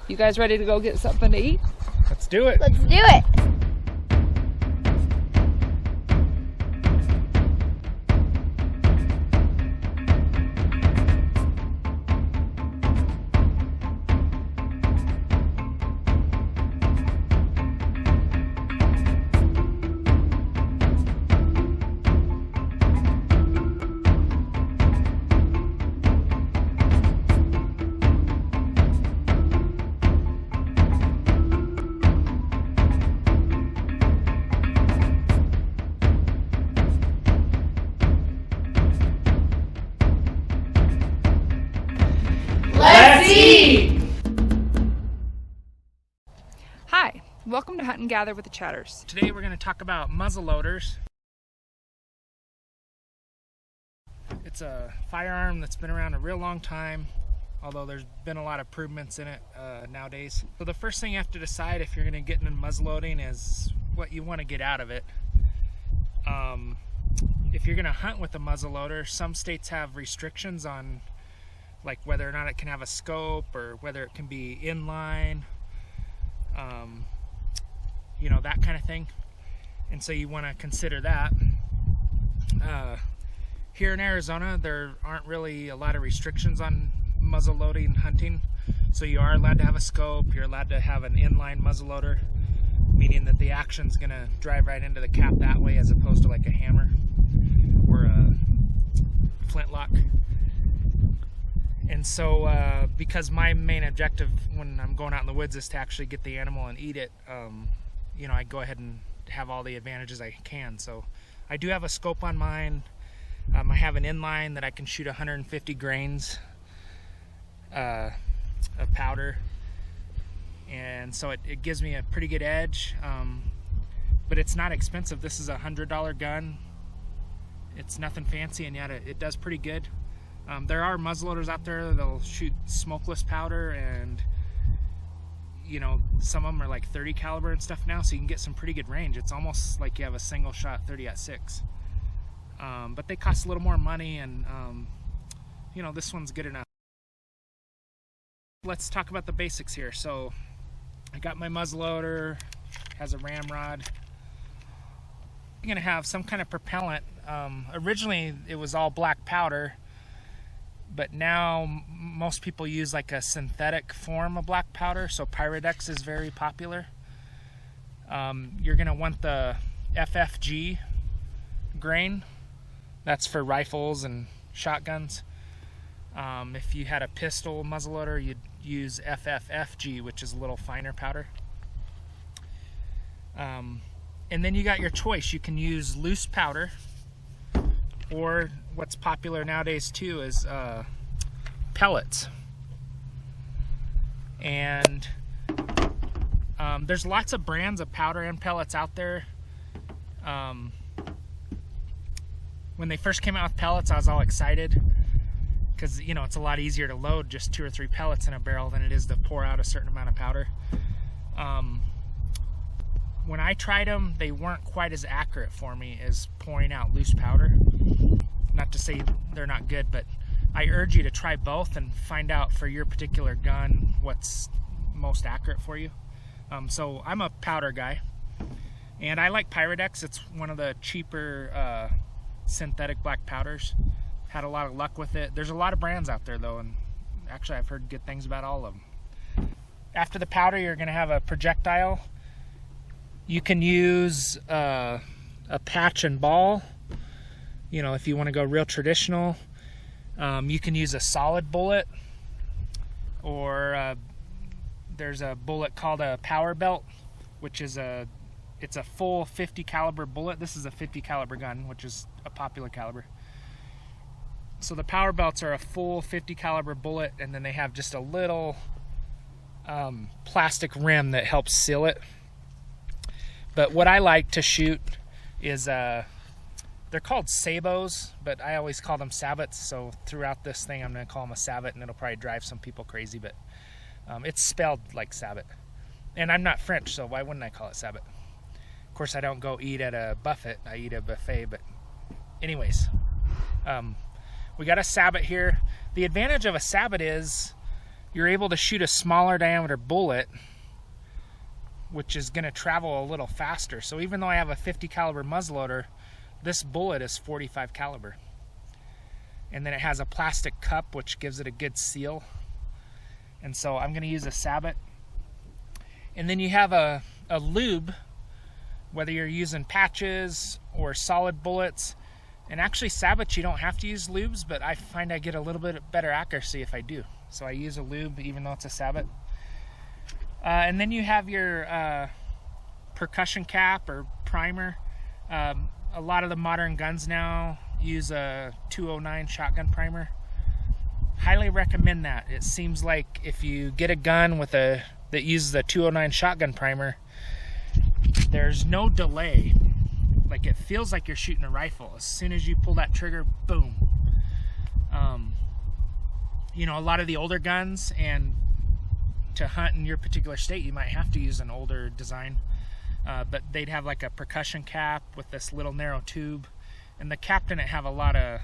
You guys ready to go get something to eat? Let's do it. Let's do it. Let's eat! Hi, welcome to Hunt and Gather with the Chatters. Today we're going to talk about muzzleloaders. It's a firearm that's been around a real long time, although there's been a lot of improvements in it nowadays. So the first thing you have to decide if you're going to get into muzzleloading is what you want to get out of it. If you're going to hunt with a muzzleloader, some states have restrictions on like whether or not it can have a scope or whether it can be inline, you know, that kind of thing. And so you want to consider that. Here in Arizona, there aren't really a lot of restrictions on muzzleloading hunting. So you are allowed to have a scope, you're allowed to have an inline muzzleloader, meaning that the action's going to drive right into the cap that way as opposed to like a hammer or a flintlock. And so because my main objective when I'm going out in the woods is to actually get the animal and eat it, you know, I go ahead and have all the advantages I can. So I do have a scope on mine. I have an inline that I can shoot 150 grains of powder, and so it gives me a pretty good edge, but it's not expensive. This is a $100 gun. It's nothing fancy, and yet it does pretty good. There are muzzleloaders out there that'll shoot smokeless powder, and you know, some of them are like 30 caliber and stuff now, so you can get some pretty good range. It's almost like you have a single shot 30-06, but they cost a little more money, and you know, this one's good enough. Let's talk about the basics here. So I got my muzzleloader, has a Ramrod. I'm gonna have some kind of propellant. Originally it was all black powder, but now most people use like a synthetic form of black powder, so Pyrex is very popular. You're going to want the FFG grain. That's for rifles and shotguns. If you had a pistol muzzleloader, you'd use FFFG, which is a little finer powder. And then you got your choice. You can use loose powder, or what's popular nowadays too is pellets. And there's lots of brands of powder and pellets out there. When they first came out with pellets, I was all excited because, you know, it's a lot easier to load just 2 or 3 pellets in a barrel than it is to pour out a certain amount of powder. When I tried them, they weren't quite as accurate for me as pouring out loose powder. Not to say they're not good, but I urge you to try both and find out for your particular gun what's most accurate for you. So I'm a powder guy, and I like Pyrex. It's one of the cheaper synthetic black powders. Had a lot of luck with it. There's a lot of brands out there though, and actually I've heard good things about all of them. After the powder, you're going to have a projectile. You can use a patch and ball. You know, if you want to go real traditional, you can use a solid bullet, or there's a bullet called a power belt, which is it's a full 50 caliber bullet. This is a 50 caliber gun, which is a popular caliber. So the power belts are a full 50 caliber bullet, and then they have just a little plastic rim that helps seal it. But what I like to shoot is they're called sabots, but I always call them sabots. So throughout this thing, I'm going to call them a sabot, and it'll probably drive some people crazy, but it's spelled like sabot. And I'm not French, so why wouldn't I call it sabot? Of course, I don't go eat at a buffet. I eat at a buffet, but anyways, we got a sabot here. The advantage of a sabot is you're able to shoot a smaller diameter bullet, which is going to travel a little faster. So even though I have a 50 caliber muzzleloader, this bullet is 45 caliber. And then it has a plastic cup, which gives it a good seal. And so I'm going to use a sabot. And then you have a lube, whether you're using patches or solid bullets. And actually sabots, you don't have to use lubes, but I find I get a little bit better accuracy if I do. So I use a lube even though it's a sabot. And then you have your percussion cap or primer. A lot of the modern guns now use a 209 shotgun primer. Highly recommend that. It seems like if you get a gun with that uses a 209 shotgun primer, there's no delay. Like, it feels like you're shooting a rifle. As soon as you pull that trigger, boom. You know, a lot of the older guns, and to hunt in your particular state, you might have to use an older design. But they'd have like a percussion cap with this little narrow tube. And the cap didn't have a lot of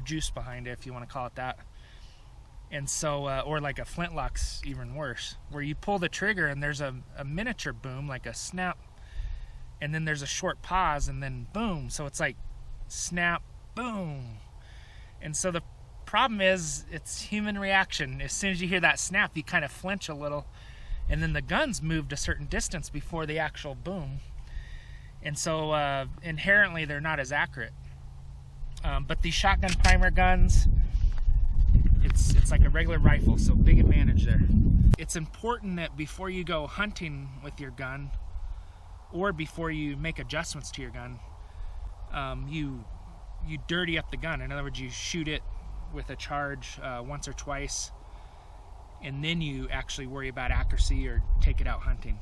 juice behind it, if you want to call it that. And so, or like a flintlock's even worse, where you pull the trigger and there's a miniature boom, like a snap, and then there's a short pause, and then boom. So it's like snap, boom. And so the problem is, it's human reaction. As soon as you hear that snap, you kind of flinch a little, and then the guns moved a certain distance before the actual boom. And so inherently they're not as accurate. But these shotgun primer guns, it's like a regular rifle, so big advantage there. It's important that before you go hunting with your gun, or before you make adjustments to your gun, you dirty up the gun. In other words, you shoot it with a charge once or twice, and then you actually worry about accuracy or take it out hunting.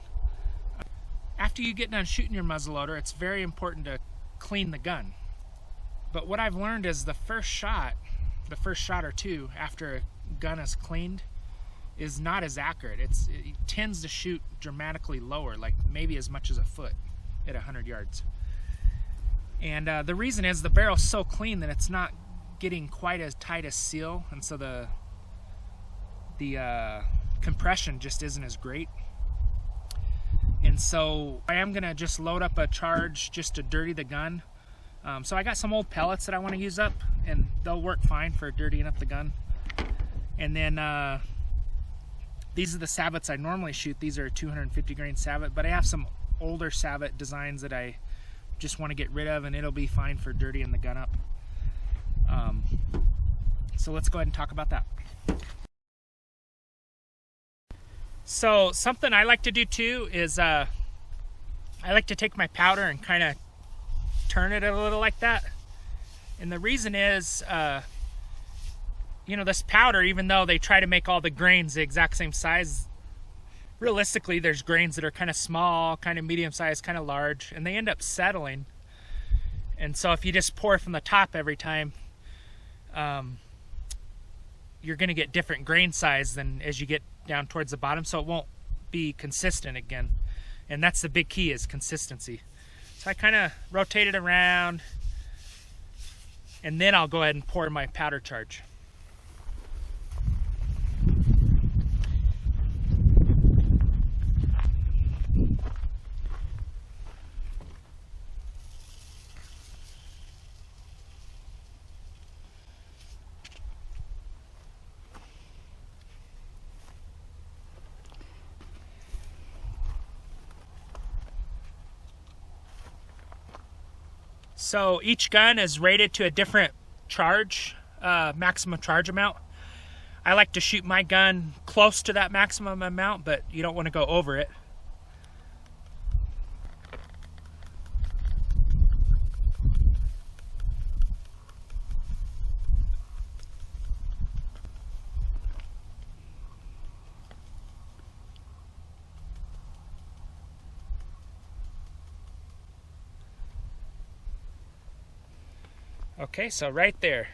After you get done shooting your muzzleloader, it's very important to clean the gun. But what I've learned is the first shot or two after a gun is cleaned is not as accurate. It tends to shoot dramatically lower, like maybe as much as a foot at 100 yards. And the reason is the barrel's so clean that it's not getting quite as tight a seal, and so the compression just isn't as great. And so I am gonna just load up a charge just to dirty the gun. So I got some old pellets that I want to use up, and they'll work fine for dirtying up the gun. And then these are the sabots I normally shoot. These are 250 grain sabot, but I have some older sabot designs that I just want to get rid of, and it'll be fine for dirtying the gun up. So let's go ahead and talk about that. So something I like to do too is I like to take my powder and kind of turn it a little like that. And the reason is, you know, this powder, even though they try to make all the grains the exact same size, realistically there's grains that are kind of small, kind of medium sized, kind of large, and they end up settling. And so if you just pour from the top every time, you're going to get different grain size than as you get down towards the bottom, so it won't be consistent again. And that's the big key, is consistency. So I kind of rotate it around, and then I'll go ahead and pour my powder charge. So each gun is rated to a different charge, maximum charge amount. I like to shoot my gun close to that maximum amount, but you don't want to go over it. Okay, so right there.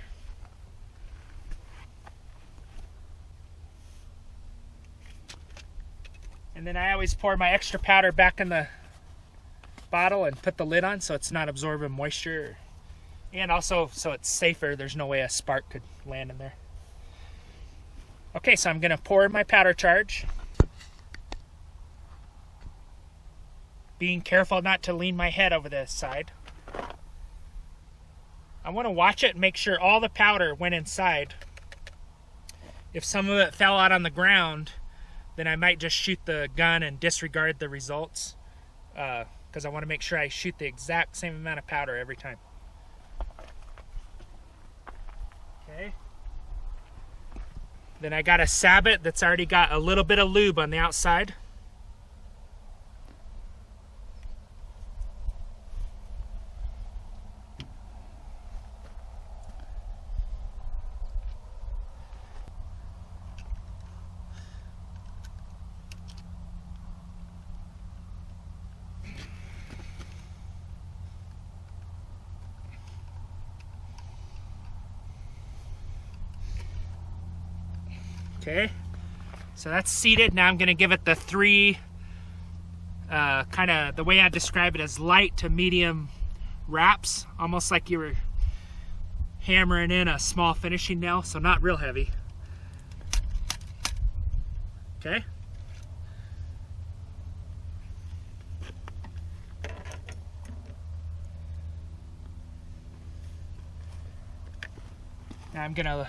And then I always pour my extra powder back in the bottle and put the lid on so it's not absorbing moisture. And also so it's safer, there's no way a spark could land in there. Okay, so I'm going to pour my powder charge. Being careful not to lean my head over the side. I want to watch it and make sure all the powder went inside. If some of it fell out on the ground, then I might just shoot the gun and disregard the results. Because I want to make sure I shoot the exact same amount of powder every time. Okay. Then I got a sabot that's already got a little bit of lube on the outside. Okay, so that's seated. Now I'm going to give it the three, kind of the way I describe it as light to medium wraps, almost like you were hammering in a small finishing nail, so not real heavy. Okay. Now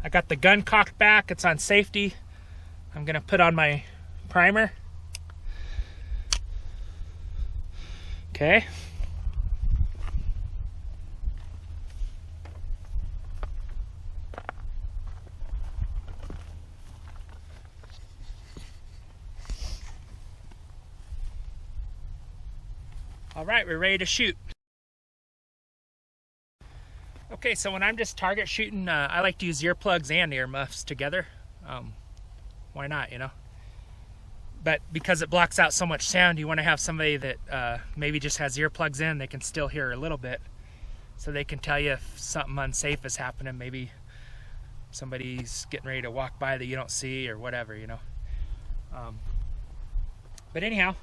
I got the gun cocked back, it's on safety. I'm gonna put on my primer. Okay. All right, we're ready to shoot. Okay, so when I'm just target shooting, I like to use earplugs and earmuffs together. Why not, you know? But because it blocks out so much sound, you want to have somebody that maybe just has earplugs in, they can still hear a little bit, so they can tell you if something unsafe is happening. Maybe somebody's getting ready to walk by that you don't see or whatever, you know? But anyhow,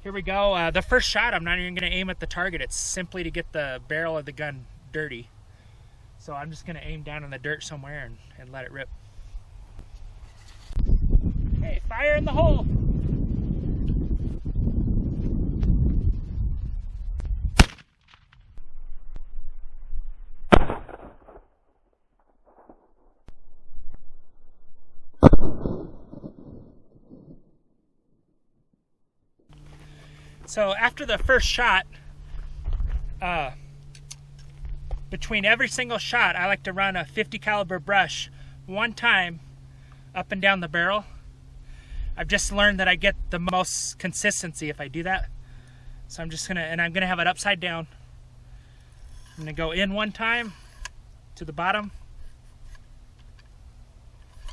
here we go. The first shot, I'm not even going to aim at the target. It's simply to get the barrel of the gun dirty. So I'm just going to aim down in the dirt somewhere and let it rip. Okay, fire in the hole. So after the first shot, between every single shot, I like to run a 50 caliber brush one time up and down the barrel. I've just learned that I get the most consistency if I do that. So I'm just gonna, and I'm gonna have it upside down. I'm gonna go in one time to the bottom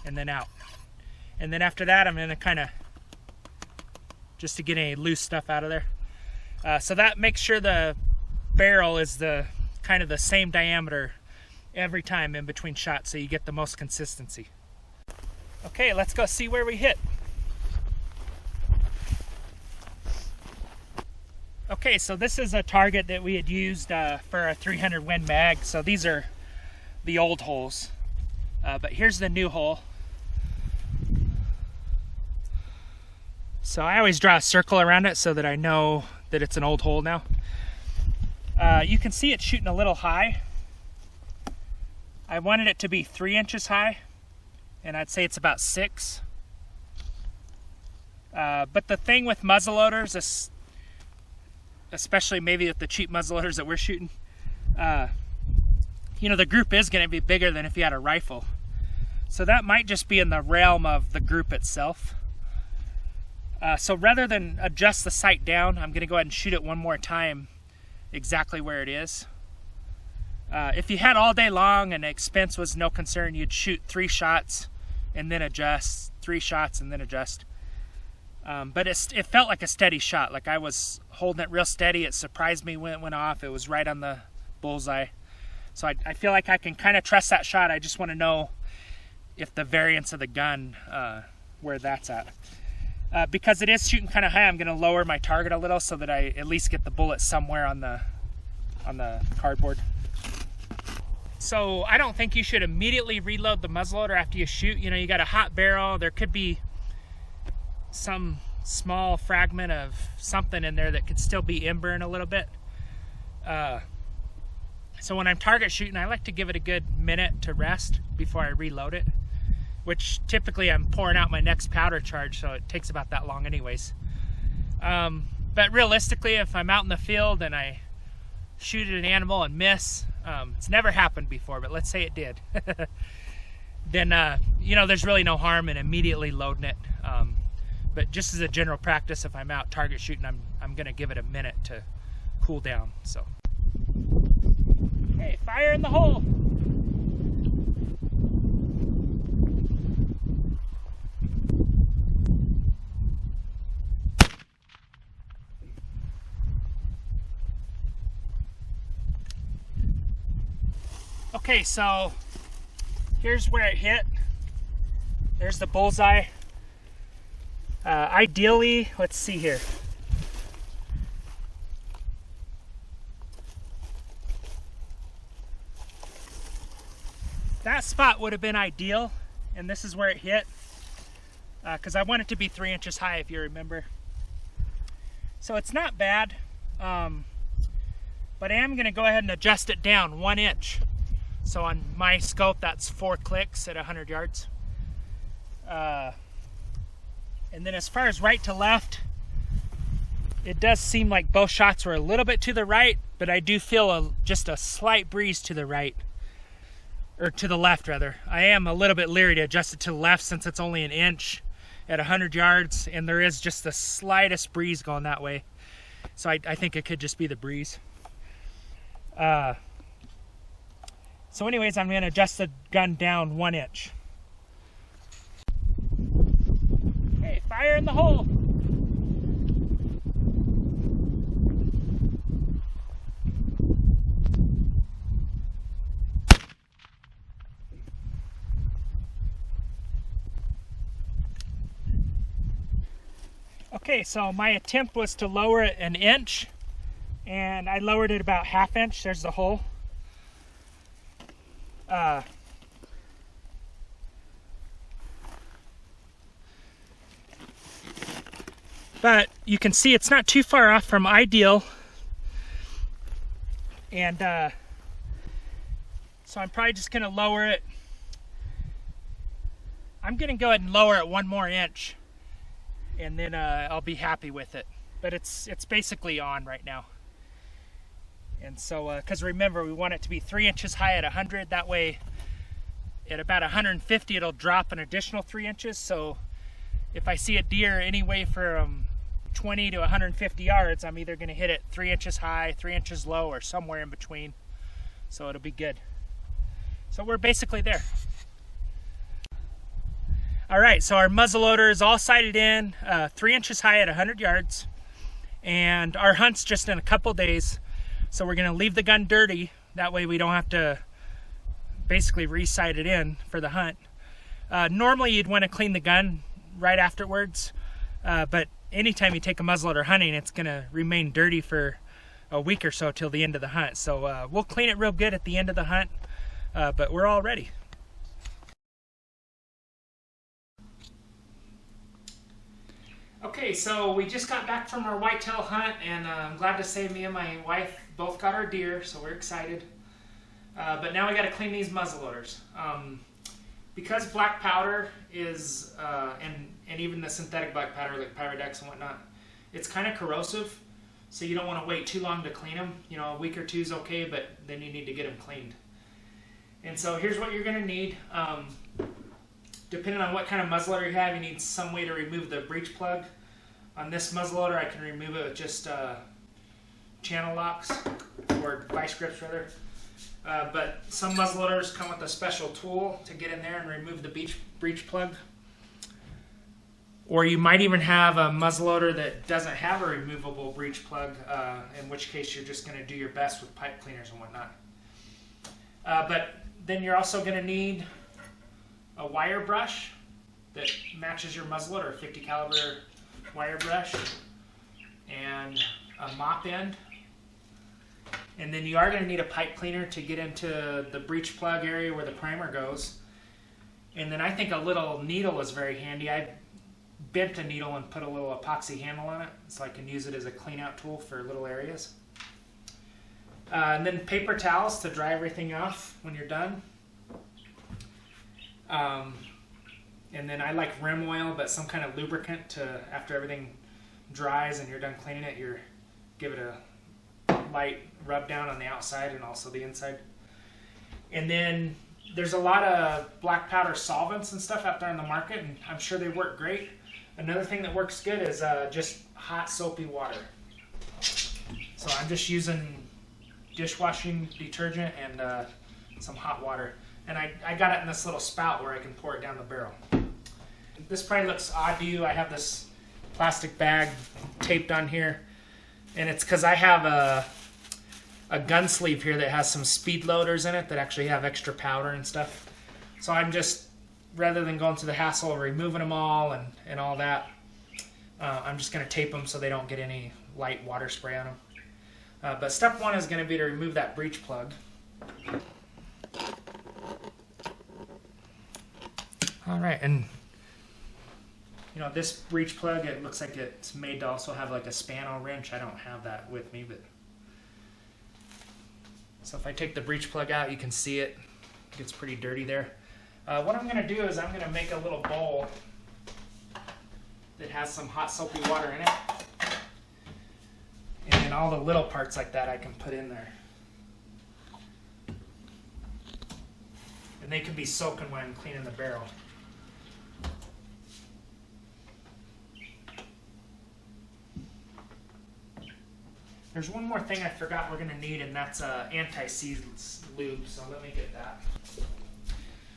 and then out. And then after that, I'm gonna kind of, just to get any loose stuff out of there. So that makes sure the barrel is the kind of the same diameter every time in between shots, so you get the most consistency. Okay, let's go see where we hit. Okay, so this is a target that we had used for a 300 Win mag. So these are the old holes, but here's the new hole. So I always draw a circle around it so that I know that it's an old hole now. You can see it's shooting a little high. I wanted it to be 3 inches high, and I'd say it's about 6. But the thing with muzzleloaders, especially maybe with the cheap muzzleloaders that we're shooting, you know, the group is going to be bigger than if you had a rifle. So that might just be in the realm of the group itself. So rather than adjust the sight down, I'm going to go ahead and shoot it one more time exactly where it is. If you had all day long and expense was no concern, you'd shoot 3 shots and then adjust, 3 shots and then adjust. But it felt like a steady shot. Like I was holding it real steady. It surprised me when it went off. It was right on the bullseye. So I feel like I can kind of trust that shot. I just want to know if the variance of the gun, where that's at. Because it is shooting kind of high, I'm going to lower my target a little so that I at least get the bullet somewhere on the cardboard. So I don't think you should immediately reload the muzzleloader after you shoot. You know, you got a hot barrel, there could be some small fragment of something in there that could still be embering a little bit. So when I'm target shooting, I like to give it a good minute to rest before I reload it, which typically I'm pouring out my next powder charge, so it takes about that long anyways. But realistically, if I'm out in the field and I shoot at an animal and miss, it's never happened before, but let's say it did, then you know, there's really no harm in immediately loading it. But just as a general practice, if I'm out target shooting, I'm gonna give it a minute to cool down. So, hey, fire in the hole. Okay, so here's where it hit. There's the bullseye. Ideally, let's see here. That spot would have been ideal, and this is where it hit, because I want it to be 3 inches high, if you remember. So it's not bad, but I am going to go ahead and adjust it down 1 inch. So on my scope, that's 4 clicks at 100 yards. And then as far as right to left, it does seem like both shots were a little bit to the right, but I do feel just a slight breeze to the right, or to the left rather. I am a little bit leery to adjust it to the left since it's only 1 inch at 100 yards, and there is just the slightest breeze going that way. So I think it could just be the breeze. So anyways, I'm gonna adjust the gun down 1 inch. Hey, fire in the hole. Okay, so my attempt was to lower it 1 inch, and I lowered it about 1/2 inch. There's the hole. But you can see it's not too far off from ideal, and so I'm probably just going to lower it. I'm going to go ahead and lower it 1 more inch, and then I'll be happy with it. But it's basically on right now. And so, because remember, we want it to be 3 inches high at 100. That way, at about 150, it'll drop an additional 3 inches. So if I see a deer anyway from 20 to 150 yards, I'm either going to hit it 3 inches high, 3 inches low, or somewhere in between. So it'll be good. So we're basically there. All right, so our muzzleloader is all sighted in, 3 inches high at 100 yards. And our hunt's just in a couple days. So we're gonna leave the gun dirty. That way we don't have to basically re-sight it in for the hunt. Normally you'd wanna clean the gun right afterwards. But anytime you take a muzzleloader hunting, it's gonna remain dirty for a week or so till the end of the hunt. So we'll clean it real good at the end of the hunt, but we're all ready. Okay, so we just got back from our whitetail hunt, and I'm glad to say me and my wife both got our deer, so we're excited. But now we got to clean these muzzleloaders. Because black powder is, and even the synthetic black powder like Pyrodex and whatnot, it's kind of corrosive, so you don't want to wait too long to clean them. You know, a week or two is okay, but then you need to get them cleaned. And so here's what you're going to need. Depending on what kind of muzzleloader you have, you need some way to remove the breech plug. On this muzzleloader, I can remove it with just channel locks, or vice grips rather. But some muzzleloaders come with a special tool to get in there and remove the breech plug. Or you might even have a muzzleloader that doesn't have a removable breech plug, in which case you're just going to do your best with pipe cleaners and whatnot. But then you're also going to need a wire brush that matches your muzzleloader, a 50 caliber wire brush, and a mop end. And then you are going to need a pipe cleaner to get into the breech plug area where the primer goes. And then I think a little needle is very handy. I bent a needle and put a little epoxy handle on it so I can use it as a clean out tool for little areas. And then paper towels to dry everything off when you're done. And then I like rim oil, but some kind of lubricant to, after everything dries and you're done cleaning it, give it a light rub down on the outside and also the inside. And then there's a lot of black powder solvents and stuff out there in the market, and I'm sure they work great. Another thing that works good is just hot soapy water. So I'm just using dishwashing detergent and some hot water. And I got it in this little spout where I can pour it down the barrel. This probably looks odd to you. I have this plastic bag taped on here, and it's because I have a gun sleeve here that has some speed loaders in it that actually have extra powder and stuff. So I'm just, rather than going through the hassle of removing them all and all that, I'm just going to tape them so they don't get any light water spray on them. But step one is going to be to remove that breech plug. All right, and you know, this breech plug, it looks like it's made to also have like a spano wrench. I don't have that with me, but so if I take the breech plug out, you can see it gets pretty dirty there. What I'm going to do is I'm going to make a little bowl that has some hot soapy water in it, and then all the little parts like that I can put in there, and they can be soaking when I'm cleaning the barrel. There's one more thing I forgot we're going to need, and that's anti-seize lube, so let me get that.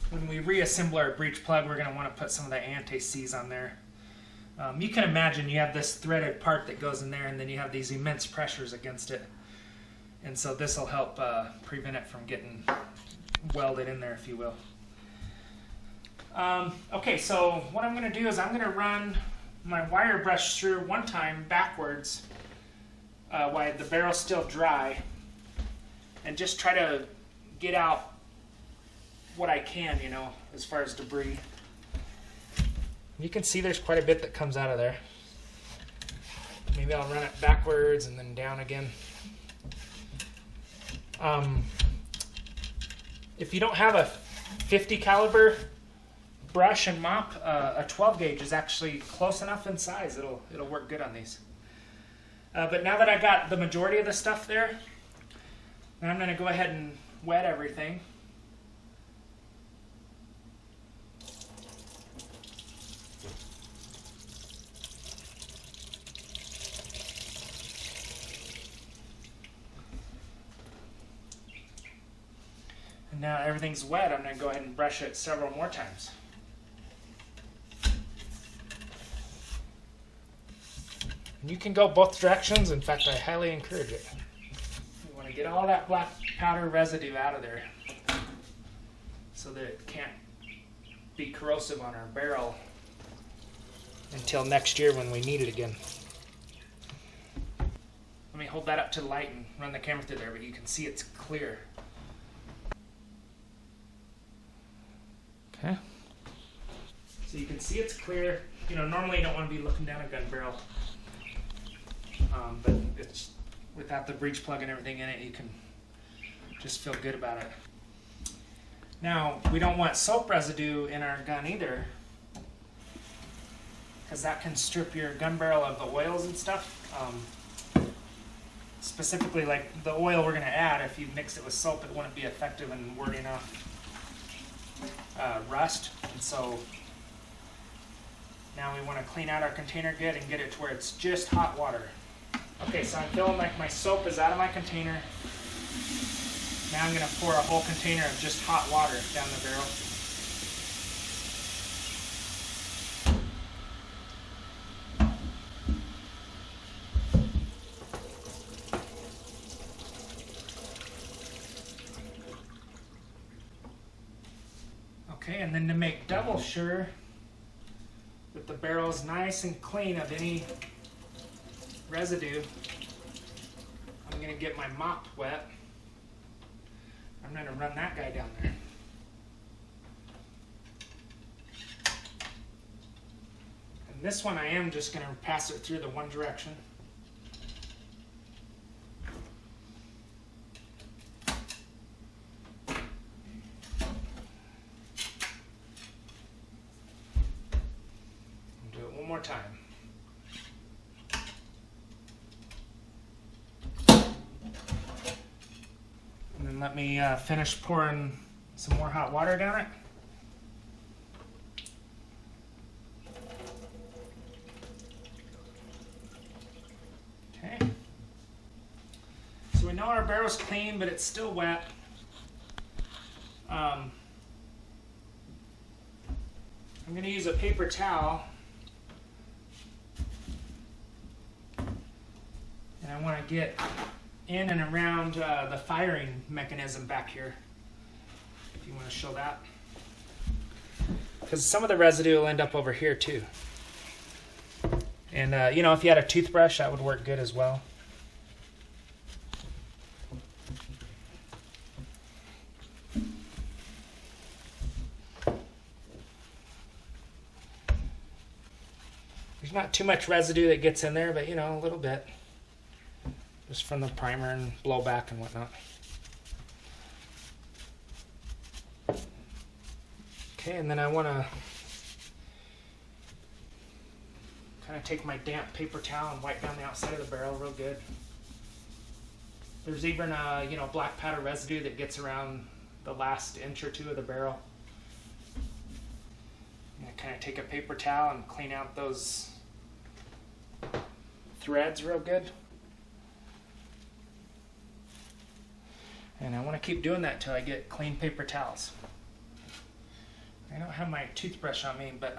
When we reassemble our breech plug, we're going to want to put some of the anti-seize on there. You can imagine you have this threaded part that goes in there, and then you have these immense pressures against it. And so this will help prevent it from getting welded in there, if you will. Okay, so what I'm going to do is I'm going to run my wire brush through one time backwards while the barrel's still dry, and just try to get out what I can, you know, as far as debris. You can see there's quite a bit that comes out of there. Maybe I'll run it backwards and then down again. If you don't have a 50 caliber brush and mop, a 12 gauge is actually close enough in size. It'll work good on these. But now that I got the majority of the stuff there, then I'm going to go ahead and wet everything. And now everything's wet, I'm going to go ahead and brush it several more times. And you can go both directions. In fact, I highly encourage it. You want to get all that black powder residue out of there so that it can't be corrosive on our barrel until next year when we need it again. Let me hold that up to the light and run the camera through there, but you can see it's clear. Okay. So you can see it's clear. You know, normally you don't want to be looking down a gun barrel, but it's without the breech plug and everything in it, you can just feel good about it. Now, we don't want soap residue in our gun either, because that can strip your gun barrel of the oils and stuff. Specifically, like the oil we're going to add, if you mix it with soap, it wouldn't be effective in warding off rust. And so now we want to clean out our container good and get it to where it's just hot water. Okay, so I'm feeling like my soap is out of my container. Now I'm going to pour a whole container of just hot water down the barrel. Okay, and then to make double sure that the barrel is nice and clean of any residue, I'm I'm going to get my mop wet. I'm going to run that guy down there. And this one I am just going to pass it through the one direction. Do it one more time. And then let me finish pouring some more hot water down it. Okay. So we know our barrel's clean, but it's still wet. I'm going to use a paper towel. And I want to get in and around the firing mechanism back here, if you want to show that. Because some of the residue will end up over here too. And you know, if you had a toothbrush, that would work good as well. There's not too much residue that gets in there, but you know, a little bit. Just from the primer and blowback and whatnot. Okay, and then I want to kind of take my damp paper towel and wipe down the outside of the barrel real good. There's even you know, black powder residue that gets around the last inch or two of the barrel. I'm going to kind of take a paper towel and clean out those threads real good. And I want to keep doing that till I get clean paper towels. I don't have my toothbrush on me, but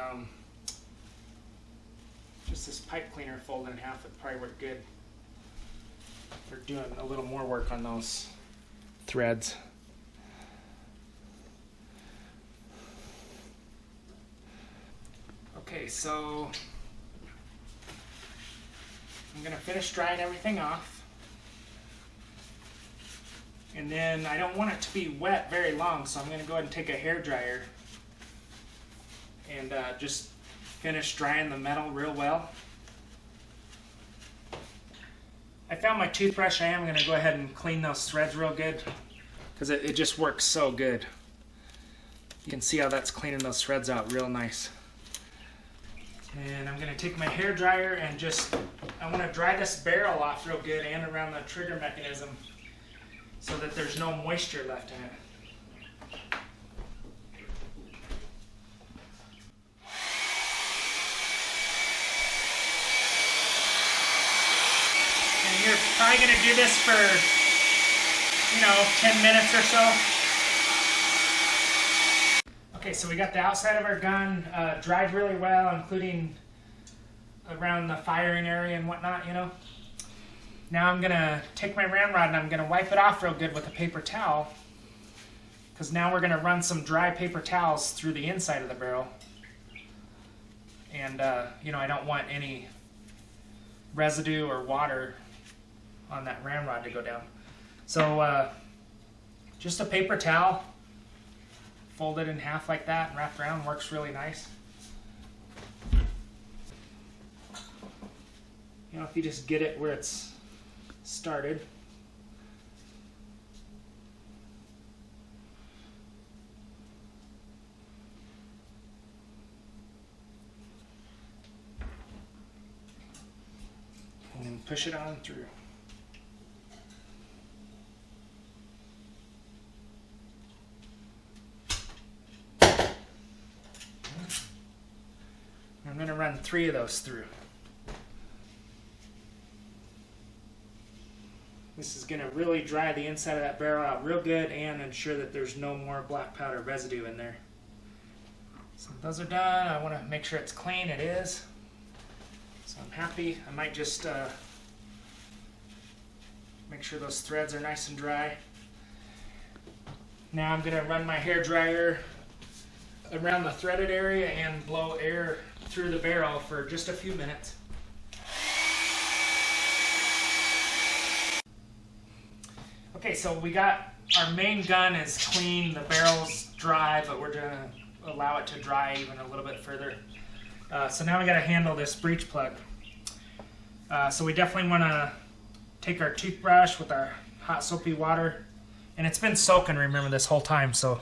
just this pipe cleaner folded in half would probably work good for doing a little more work on those threads. Okay, so I'm going to finish drying everything off. And then I don't want it to be wet very long, so I'm going to go ahead and take a hair dryer and just finish drying the metal real well. I found my toothbrush. I am going to go ahead and clean those threads real good because it just works so good. You can see how that's cleaning those threads out real nice. And I'm going to take my hair dryer and I want to dry this barrel off real good and around the trigger mechanism, so that there's no moisture left in it. And you're probably going to do this for, you know, 10 minutes or so. Okay, so we got the outside of our gun dried really well, including around the firing area and whatnot, you know. Now I'm going to take my ramrod and I'm going to wipe it off real good with a paper towel, because now we're going to run some dry paper towels through the inside of the barrel. And, you know, I don't want any residue or water on that ramrod to go down. So just a paper towel, fold it in half like that and wrap around, works really nice. You know, if you just get it where it's started. And then push it on through. I'm going to run 3 of those through. This is going to really dry the inside of that barrel out real good and ensure that there's no more black powder residue in there. So those are done. I want to make sure it's clean. It is. So I'm happy. I might just make sure those threads are nice and dry. Now I'm going to run my hair dryer around the threaded area and blow air through the barrel for just a few minutes. Okay, so we got our main gun is clean, the barrel's dry, but we're gonna allow it to dry even a little bit further. So now we gotta handle this breech plug. So we definitely wanna take our toothbrush with our hot soapy water, and it's been soaking, remember, this whole time, so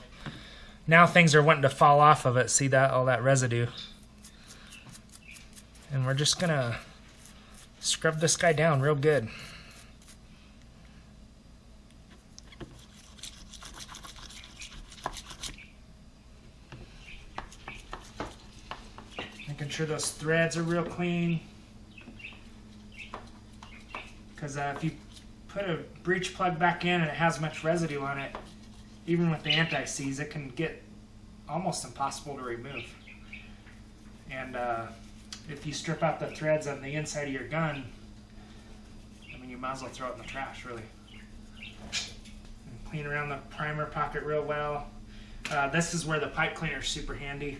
now things are wanting to fall off of it. See that, all that residue. And we're just gonna scrub this guy down real good. Making sure those threads are real clean. Because if you put a breech plug back in and it has much residue on it, even with the anti-seize, it can get almost impossible to remove. And if you strip out the threads on the inside of your gun, I mean, you might as well throw it in the trash, really. And clean around the primer pocket real well. This is where the pipe cleaner is super handy.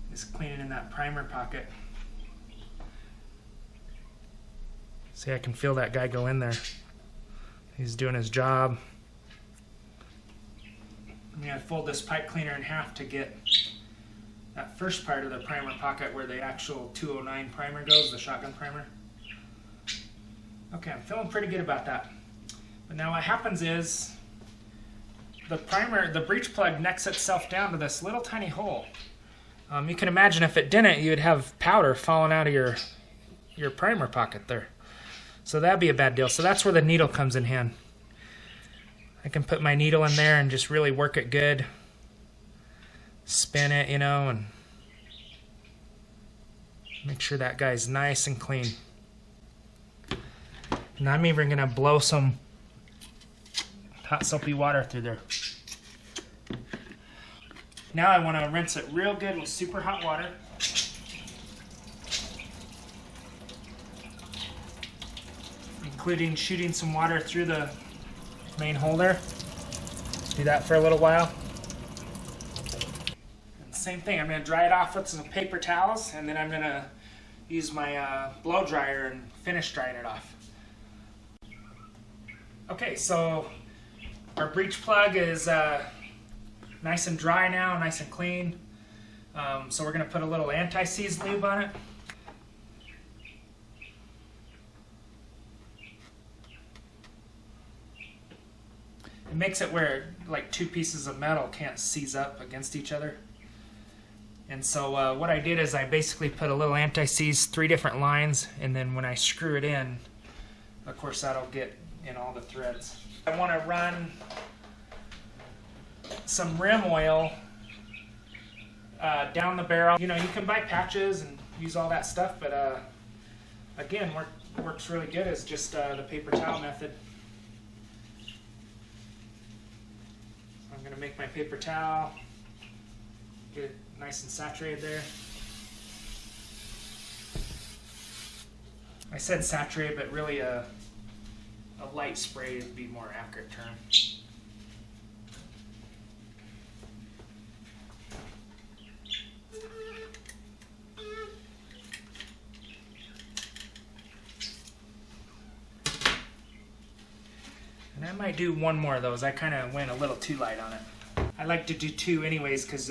Just cleaning in that primer pocket. See, I can feel that guy go in there. He's doing his job. I'm going to fold this pipe cleaner in half to get that first part of the primer pocket where the actual 209 primer goes, the shotgun primer. Okay, I'm feeling pretty good about that. But now what happens is the breech plug necks itself down to this little tiny hole. You can imagine if it didn't, you'd have powder falling out of your primer pocket there. So that'd be a bad deal. So that's where the needle comes in hand. I can put my needle in there and just really work it good. Spin it, you know, and make sure that guy's nice and clean. And I'm even gonna blow some hot soapy water through there. Now I want to rinse it real good with super hot water. Including shooting some water through the main holder. Do that for a little while. And same thing, I'm going to dry it off with some paper towels, and then I'm going to use my blow dryer and finish drying it off. Okay, so our breech plug is nice and dry now, nice and clean. So we're going to put a little anti-seize lube on it. It makes it where like two pieces of metal can't seize up against each other. And so what I did is I basically put a little anti-seize, 3 different lines, and then when I screw it in, of course that'll get in all the threads. I want to run some rim oil down the barrel. You know, you can buy patches and use all that stuff, but again, works really good as just the paper towel method. I'm going to make my paper towel, get it nice and saturated there. I said saturated, but really a light spray would be a more accurate term. And I might do one more of those. I kind of went a little too light on it. I like to do 2 anyways because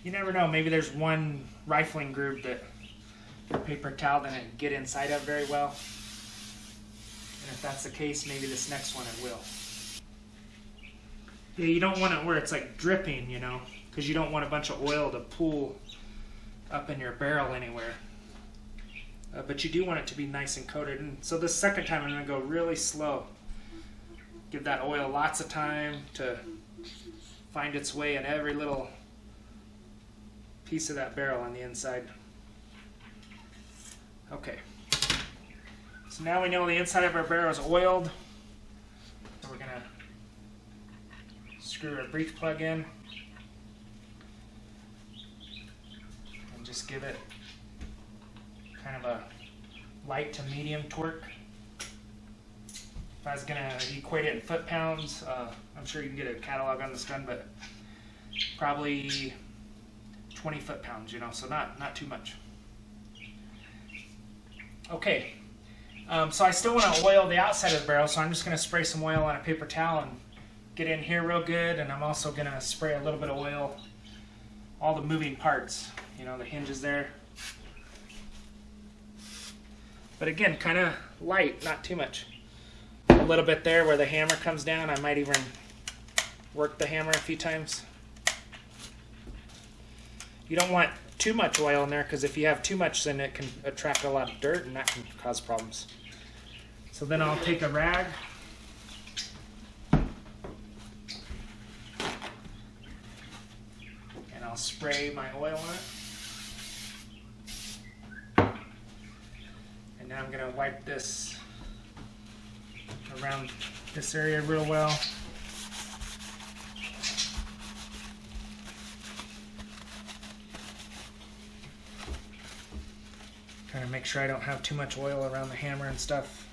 you never know. Maybe there's one rifling groove that the paper towel didn't get inside of very well. And if that's the case, maybe this next one it will. Yeah, you don't want it where it's like dripping, you know, because you don't want a bunch of oil to pool up in your barrel anywhere. But you do want it to be nice and coated. And so the second time I'm going to go really slow. Give that oil lots of time to find its way in every little piece of that barrel on the inside. Okay. So now we know the inside of our barrel is oiled. So we're going to screw our breech plug in. And just give it kind of a light to medium torque. If I was going to equate it in foot-pounds, I'm sure you can get a catalog on this gun, but probably 20 foot-pounds, you know, so not too much. Okay, So I still want to oil the outside of the barrel, so I'm just going to spray some oil on a paper towel and get in here real good, and I'm also going to spray a little bit of oil all the moving parts, you know, the hinges there. But again, kind of light, not too much. A little bit there where the hammer comes down. I might even work the hammer a few times. You don't want too much oil in there, because if you have too much, then it can attract a lot of dirt and that can cause problems. So then I'll take a rag and I'll spray my oil on it. And now I'm going to wipe this around this area real well. Trying to make sure I don't have too much oil around the hammer and stuff.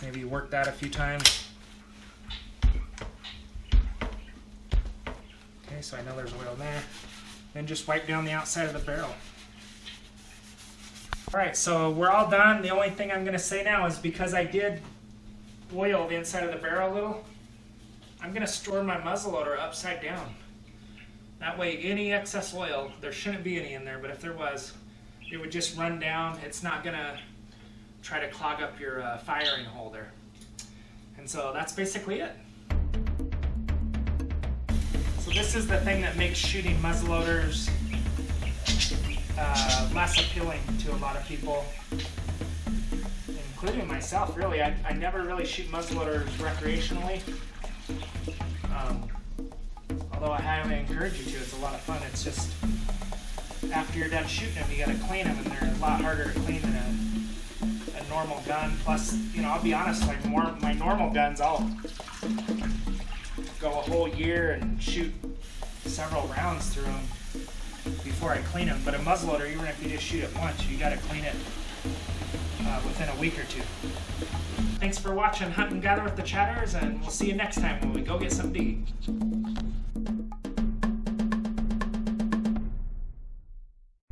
Maybe work that a few times. Okay, so I know there's oil there. Then just wipe down the outside of the barrel. Alright, so we're all done. The only thing I'm going to say now is, because I did oil the inside of the barrel a little, I'm going to store my muzzleloader upside down. That way any excess oil, there shouldn't be any in there, but if there was, it would just run down. It's not going to try to clog up your firing hole there. And so that's basically it. So this is the thing that makes shooting muzzleloaders less appealing to a lot of people, including myself, really. I never really shoot muzzleloaders recreationally. Although I highly encourage you to. It's a lot of fun. It's just, after you're done shooting them, you got to clean them, and they're a lot harder to clean than a normal gun. Plus, you know, I'll be honest, like my normal guns, I'll go a whole year and shoot several rounds through them before I clean them. But a muzzleloader, even if you just shoot it once, you got to clean it within a week or two. Thanks for watching Hunt and Gather with the Chatters, and we'll see you next time when we go get something to eat.